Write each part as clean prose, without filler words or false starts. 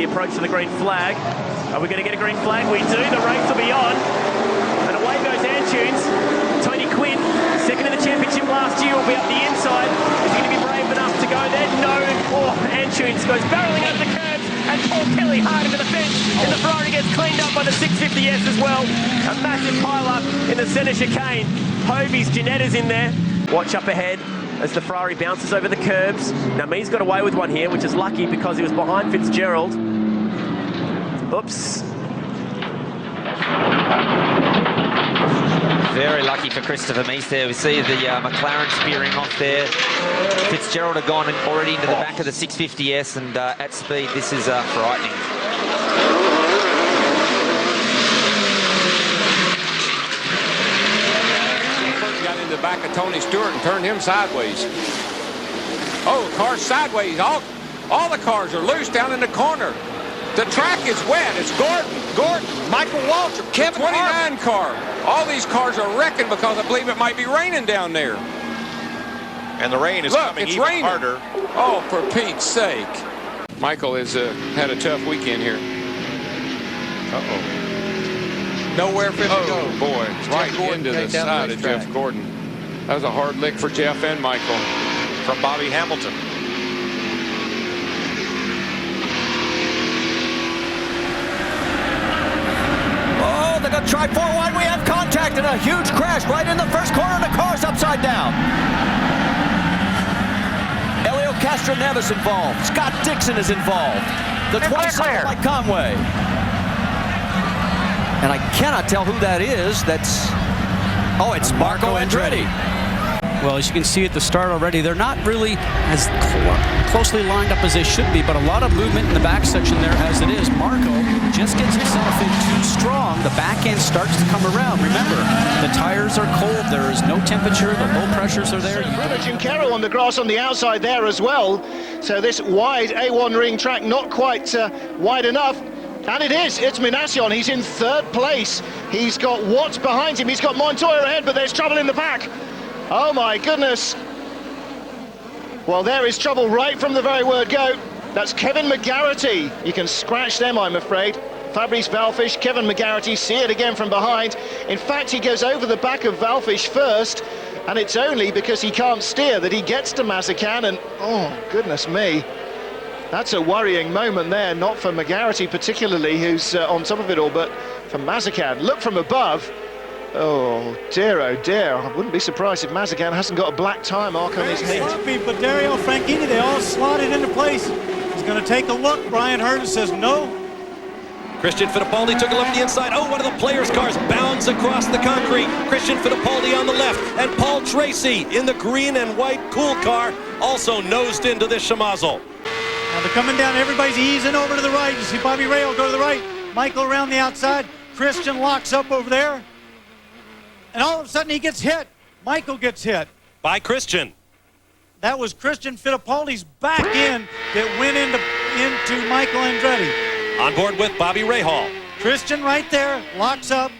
the approach to the green flag. Are we going to get a green flag? We do. The race will be on. And away goes Antunes. Tony Quinn, second in the championship last year, will be up the inside. Is he going to be brave enough to go there? No. Oh, Antunes goes barreling over the curbs. And Paul Kelly hard into the fence. And the Ferrari gets cleaned up by the 650S as well. A massive pile-up in the centre chicane. Hovey's Ginetta's in there. Watch up ahead as the Ferrari bounces over the curbs. Now, Mee's got away with one here, which is lucky because he was behind Fitzgerald. Oops. Very lucky for Christopher Mees there. We see the McLaren spearing off there. Fitzgerald had gone already into the back of the 650S, and at speed, this is frightening. Got in the back of Tony Stewart and turned him sideways. Oh, the car's sideways. All the cars are loose down in the corner. The track is wet. It's Gordon, Michael Walter, Kevin 29 car. All these cars are wrecking because I believe it might be raining down there. And the rain is coming even harder. Oh, for Pete's sake. Michael has had a tough weekend here. Uh-oh. Nowhere fit to go. Boy, right into the side of Jeff Gordon. That was a hard lick for Jeff and Michael. From Bobby Hamilton. Oh, they're going to try 4 wide. We have contact and a huge crash right in the first corner. The car's upside down. Elio Castroneves involved. Scott Dixon is involved. The 22nd by Conway. And I cannot tell who that is. That's... Oh, it's Marco Andretti. Well, as you can see at the start already, they're not really as closely lined up as they should be, but a lot of movement in the back section there as it is. Marco just gets himself in too strong. The back end starts to come around. Remember, the tires are cold. There is no temperature. The low pressures are there. Junqueiro on the grass on the outside there as well. So this wide A1 ring track not quite wide enough. And it is. It's Minassian. He's in 3rd place. He's got Watts behind him. He's got Montoya ahead, but there's trouble in the pack. Oh my goodness. Well, there is trouble right from the very word go. That's Kevin McGarrity. You can scratch them, I'm afraid. Fabrice Valfish, Kevin McGarrity, see it again from behind. In fact, he goes over the back of Valfish first, and it's only because he can't steer that he gets to Mazepin, and oh, goodness me. That's a worrying moment there, not for McGarrity particularly, who's on top of it all, but for Mazepin. Look from above. Oh dear, I wouldn't be surprised if Mazepin hasn't got a black tire mark on his head. But Dario Franchitti, they all slotted into place. He's going to take a look. Brian Hurd says no. Christian Fittipaldi took a look at the inside. Oh, one of the players' cars bounds across the concrete. Christian Fittipaldi on the left, and Paul Tracy in the green and white cool car also nosed into this Shamazel. Now they're coming down. Everybody's easing over to the right. You see Bobby Rahal go to the right. Michael around the outside. Christian locks up over there. And all of a sudden he gets hit. Michael gets hit. By Christian. That was Christian Fittipaldi's back end that went into Michael Andretti. On board with Bobby Rahal. Christian right there, locks up.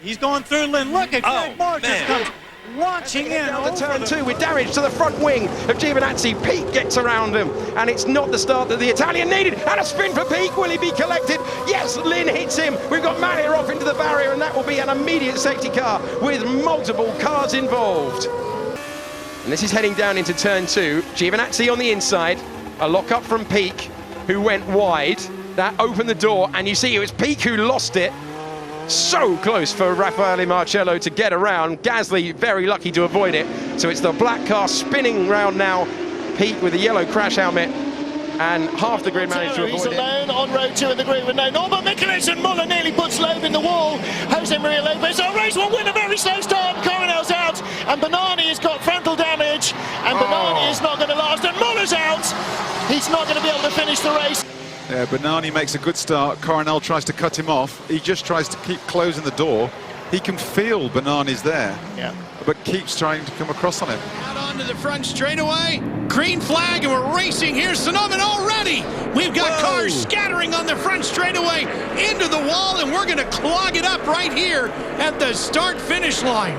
He's going through, and look at Greg Moore just comes launching in over turn 2 with damage to the front wing of Giovinazzi. Pete gets around him, and it's not the start that the Italian needed. And a spin for Pete. Will he be collected? Yes, Lynn hits him. We've got Malia off into the barrier, and that will be an immediate safety car with multiple cars involved. And this is heading down into turn 2. Giovinazzi on the inside. A lock up from Peak, who went wide. That opened the door, and you see it was Peak who lost it. So close for Raffaele Marcello to get around. Gasly very lucky to avoid it. So it's the black car spinning round now. Pete with the yellow crash helmet, and half the grid managed to avoid it. He's alone on row 2 in the grid with no Norbert Mikulec, and Muller nearly puts Loeb in the wall. Jose Maria Lopez, a race will win a very slow start. Coronel's out, and Bernani has got frontal damage, and Bernani is not going to last, and Muller's out. He's not going to be able to finish the race. Yeah, Bernani makes a good start. Coronel tries to cut him off. He just tries to keep closing the door. He can feel Bernani's there, but keeps trying to come across on him. Out onto the front straightaway. Green flag, and we're racing here. Sonoma already. We've got cars scattering on the front straightaway into the wall, and we're going to clog it up right here at the start-finish line.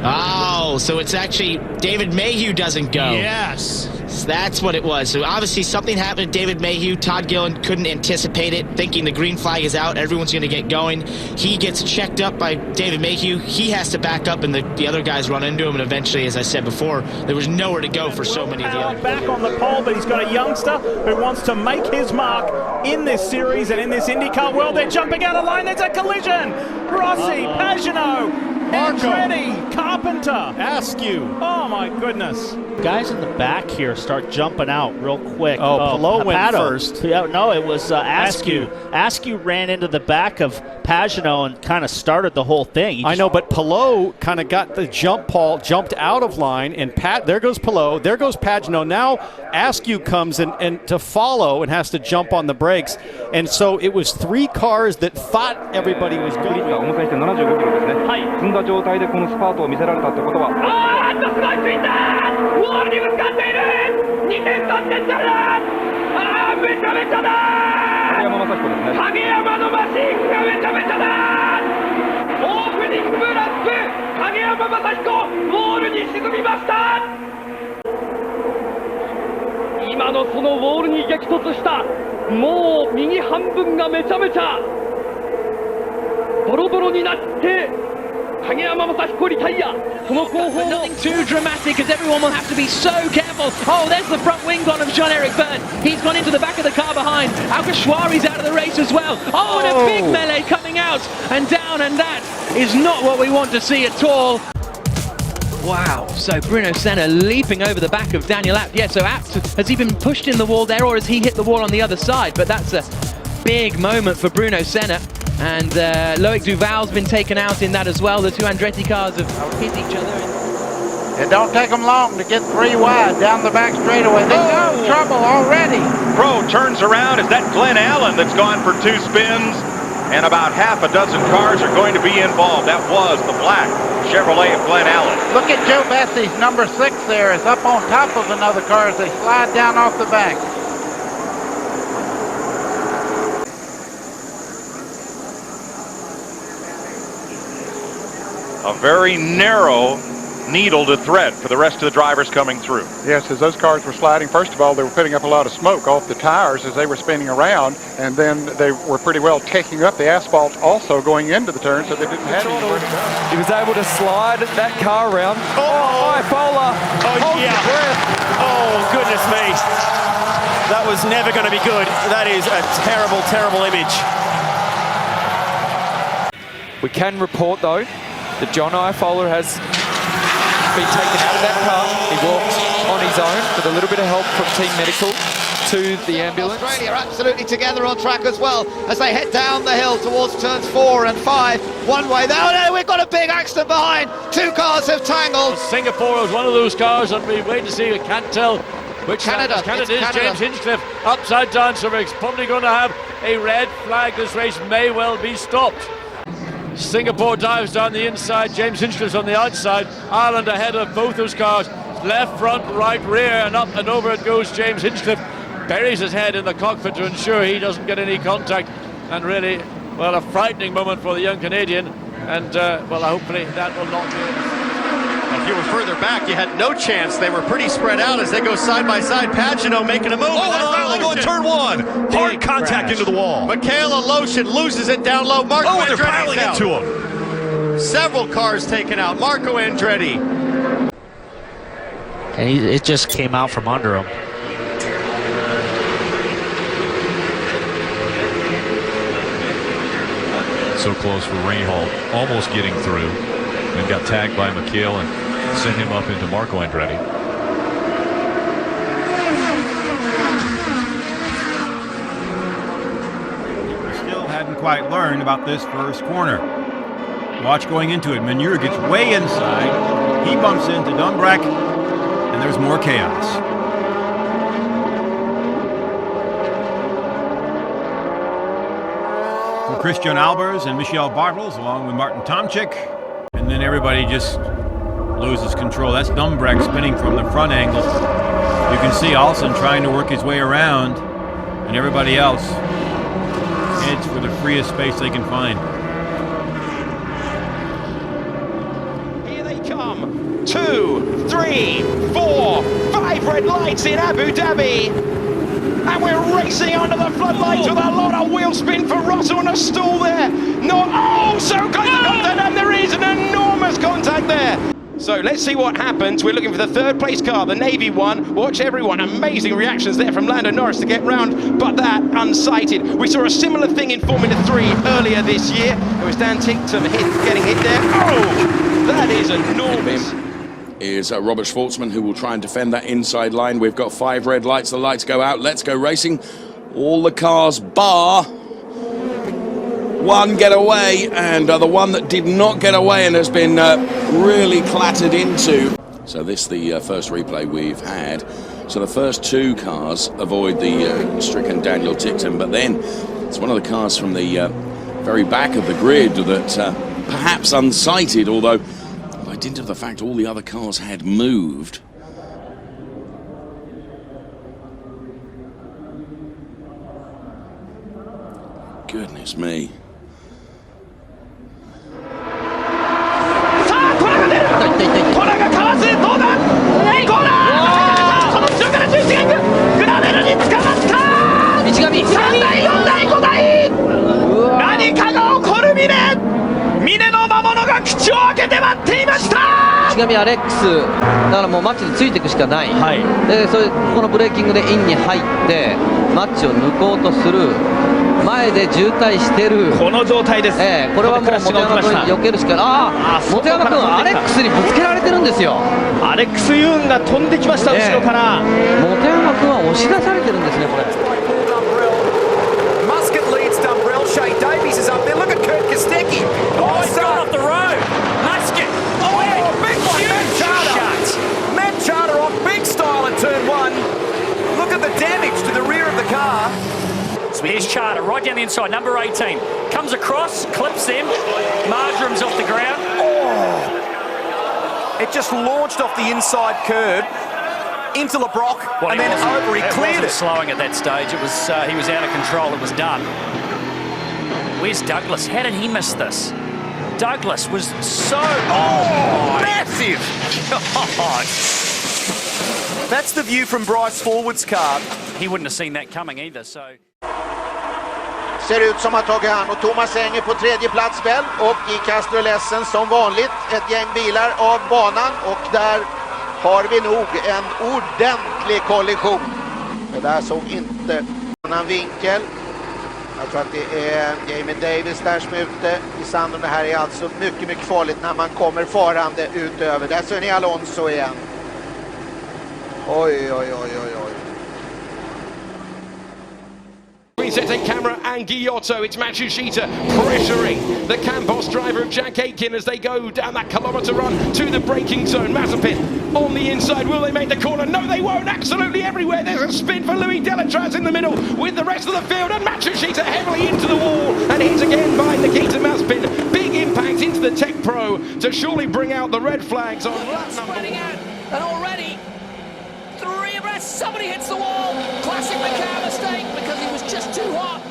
Oh, so it's actually David Mayhew doesn't go. Yes. So that's what it was. So obviously something happened to David Mayhew. Todd Gillen couldn't anticipate it, thinking the green flag is out, everyone's going to get going. He gets checked up by David Mayhew. He has to back up, and the other guys run into him. And eventually, as I said before, there was nowhere to go for so many of the other. Back on the pole, but he's got a youngster who wants to make his mark in this series and in this IndyCar world. They're jumping out of line. There's a collision. Rossi, Pagenaud, Andretti, Carpenter, Askew. Oh my goodness. Guys in the back here start jumping out real quick. Oh, Palou went first. Yeah, no, it was Askew. Askew ran into the back of Pagenaud and kind of started the whole thing. I know, but Palou kind of got the jump. Paul jumped out of line, and there goes Palou. There goes Pagenaud. Now Askew comes and to follow and has to jump on the brakes. And so it was 3 cars that thought everybody was going. 状態でこのスパートを見せられたってことはすごいついたウォールにぶつかっている2点3点差だめちゃめちゃだ影山雅彦ですね影山のマシンがめちゃめちゃだオープニングラップ影山雅彦ウォールに沈みました今のそのウォールに激突したもう右半分がめちゃめちゃボロボロになってNothing too dramatic as everyone will have to be so careful. Oh, there's the front wing gone of Jean-Eric Byrne. He's gone into the back of the car behind. Alkashwari's out of the race as well. Oh, and a big melee coming out and down, and that is not what we want to see at all. Wow, so Bruno Senna leaping over the back of Daniel Abt. Yeah, so Abt, has he been pushed in the wall there, or has he hit the wall on the other side? But that's a big moment for Bruno Senna. And Loic Duval's been taken out in that as well. The 2 Andretti cars have hit each other. It don't take them long to get 3 wide down the back straightaway. They got trouble already. Pro turns around. Is that Glenn Allen that's gone for 2 spins? And about half a dozen cars are going to be involved. That was the black Chevrolet of Glenn Allen. Look at Joe Bessie's number 6 there. Is up on top of another car as they slide down off the back. A very narrow needle to thread for the rest of the drivers coming through. Yes, as those cars were sliding, first of all, they were putting up a lot of smoke off the tires as they were spinning around, and then they were pretty well taking up the asphalt also going into the turn, so they didn't have anywhere to go. He was able to slide that car around. Oh, Bowler. Hold your breath. Oh, goodness me. That was never going to be good. That is a terrible, terrible image. We can report, though, that John Ifola has been taken out of that car. He walked on his own with a little bit of help from Team Medical to the ambulance. Australia absolutely together on track as well as they head down the hill towards turns 4 and 5. One way. Oh no, we've got a big accident behind. 2 cars have tangled. Singapore is one of those cars and we wait to see. We can't tell which Canada. Canada is. James Hinchcliffe upside down, so we're probably going to have a red flag. This race may well be stopped. Singapore dives down the inside, James Hinchcliffe's on the outside, Ireland ahead of both those cars, left, front, right, rear, and up and over it goes James Hinchcliffe, buries his head in the cockpit to ensure he doesn't get any contact, and really, well, a frightening moment for the young Canadian, and well, hopefully that will not be. If you were further back, you had no chance. They were pretty spread out as they go side by side. Pagenaud making a move. Oh, and finally going turn 1. Hard contact into the wall. Michaela Lotion loses it down low. Marco Andretti they're piling out. Into him. Several cars taken out. Marco Andretti. And it just came out from under him. So close for Rainhall, almost getting through. And got tagged by McHale and sent him up into Marco Andretti. We still hadn't quite learned about this first corner. Watch going into it. Manure gets way inside. He bumps into Dumbrek, and there's more chaos. For Christian Albers and Michel Bartels, along with Martin Tomczyk. And then everybody just loses control. That's Dumbrek spinning from the front angle. You can see Olsen trying to work his way around, and everybody else heads for the freest space they can find. Here they come. 2, 3, 4, 5. 5 red lights in Abu Dhabi. And we're racing under the floodlights with a lot of wheel spin for Russell and a stall there. So close to contact, and there is an enormous contact there. So let's see what happens. We're looking for the 3rd place car, the Navy one. Watch everyone. Amazing reactions there from Lando Norris to get round, but that unsighted. We saw a similar thing in Formula 3 earlier this year. It was Dan Tincton getting hit there. Oh, that is enormous. Is Robert Schwartzman, who will try and defend that inside line. We've got 5 red lights. The lights go out. Let's go racing. All the cars bar one get away, and the one that did not get away and has been really clattered into. So this the first replay we've had. So the first 2 cars avoid the stricken Daniel Tincton, but then it's one of the cars from the very back of the grid that perhaps unsighted, although by dint of the fact all the other cars had moved. Goodness me.アレックスだからもうマッチについていくしかない、でこのブレーキングでインに入ってマッチを抜こうとする前で渋滞してるこの状態です、これはもう本山君避けるしか本山君アレックスにぶつけられてるんですよ。アレックス・ユーンが飛んできました、後ろから。本山君は押し出されてるんですね、これ。Muscat leads Dumbrell. Shea Davies is up there. Look at Kurt Kostecki. Oh, he's gone off the road. Muscat. Charter off big style in turn 1. Look at the damage to the rear of the car. So here's Charter right down the inside, number 18. Comes across, clips him. Marjorum's off the ground. It just launched off the inside curb into LeBrock and then over. He cleared it. Slowing at that stage. It was he was out of control. It was done. Where's Douglas? How did he miss this? Douglas was so massive. That's the view from Bryce Forward's car. He wouldn't have seen that coming either. So. Ser ut som att Tage Han och Thomas Enger på 3:e plats väl, och i Castrollessen som vanligt ett gäng bilar av banan, och där har vi nog en ordentlig kollision. Det där såg inte annan vinkel. Jag tror att det är Jamie Davis där som är ute i Sandown. Det här är alltså mycket, mycket farligt när man kommer farande utöver. Där ser ni Alonso igen. Oj, oj, oj, oj, oj. Resetting camera and Giotto. It's Matsushita pressuring the Campos driver of Jack Aitken as they go down that kilometre run to the braking zone. Mazepin on the inside. Will they make the corner? No, they won't. Absolutely everywhere. There's a spin for Louis Delatraz in the middle with the rest of the field, and Matsushita heavily into the wall and hits again by Nikita Mazepin. Big impact into the Tech Pro to surely bring out the red flags on lap number 1. And already 3 abreast. Somebody hits the wall. Classic Macau mistake because he was just too hot.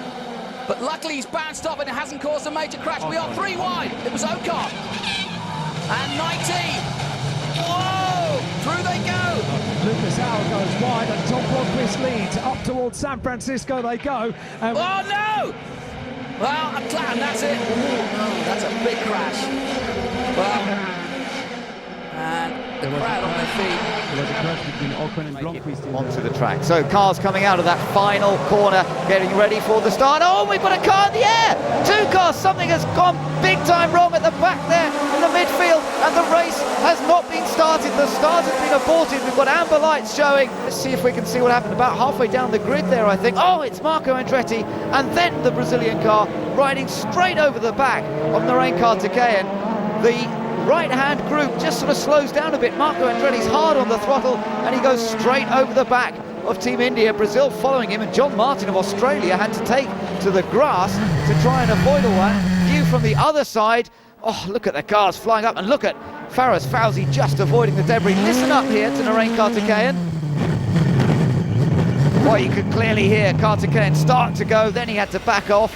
But luckily he's bounced off and it hasn't caused a major crash. We are 3 wide. It was Ocon. And 19. Whoa! Through they go. Lucas Howell goes wide and Tom Blomqvist leads. Up towards San Francisco they go. Oh no! Well, a clown, that's it. No, that's a big crash. Well, and the crowd on their feet. There was a crash between Ocon and Blomqvist onto the track. So cars coming out of that final corner, getting ready for the start. Oh, we've got a car in the air! 2 cars, something has gone big time wrong at the back there in the midfield, and the race has not been started. The start has been aborted. We've got amber lights showing. Let's see if we can see what happened about halfway down the grid there, I think. Oh, it's Marco Andretti, and then the Brazilian car riding straight over the back of Norisring Takei. The right-hand group just sort of slows down a bit. Marco Andretti's hard on the throttle and he goes straight over the back of Team India. Brazil following him, and John Martin of Australia had to take to the grass to try and avoid all that. View from the other side. Oh, look at the cars flying up, and look at Faraz Fauzi just avoiding the debris. Listen up here to Norisring Kartikeyan. Well, you could clearly hear Kartikeyan start to go, then he had to back off.